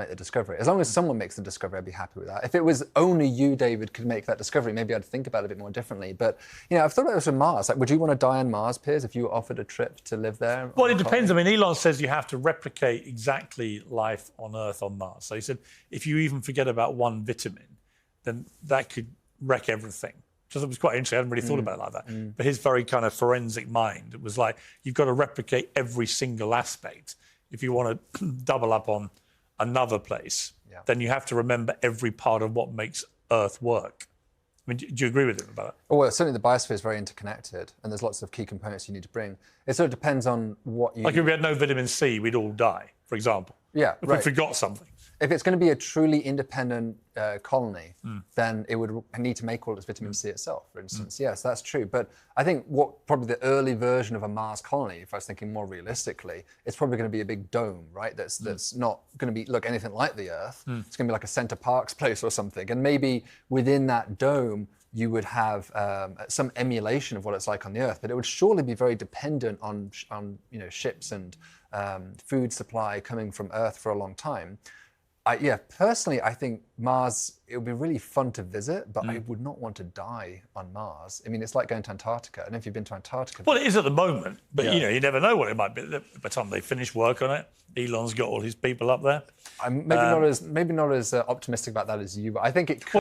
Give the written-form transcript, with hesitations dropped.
make the discovery. As long as someone makes the discovery, I'd be happy with that. If it was only you, David, could make that discovery, maybe I'd think about it a bit more differently. But, you know, I've thought about this with Mars. Like, would you want to die on Mars, Piers, if you were offered a trip to live there? Well, it depends. I mean, Elon says you have to replicate exactly life on Earth on Mars. So he said, if you even forget about one vitamin, then that could wreck everything. Which I thought was quite interesting. I hadn't really thought about it like that. But his very kind of forensic mind, it was like, you've got to replicate every single aspect. If you want to double up on another place, then you have to remember every part of what makes Earth work. I mean, do you agree with him about that? Well, certainly the biosphere is very interconnected, and there's lots of key components you need to bring. It sort of depends on what you... Like if we had no vitamin C, we'd all die, for example. Yeah, if right. we forgot something. If it's going to be a truly independent colony, then it would need to make all its vitamin C itself, for instance. Yes, that's true. But I think what probably the early version of a Mars colony, if I was thinking more realistically, it's probably going to be a big dome, right? That's not going to look anything like the Earth. It's going to be like a Center Parcs place or something. And maybe within that dome, you would have some emulation of what it's like on the Earth, but it would surely be very dependent on ships and food supply coming from Earth for a long time. Personally, I think Mars, it would be really fun to visit, but I would not want to die on Mars. I mean, it's like going to Antarctica. I don't know if you've been to Antarctica. Well, it is at the moment, but you never know what it might be. By the time they finish work on it, Elon's got all his people up there. I'm maybe not as optimistic about that as you, but I think it could.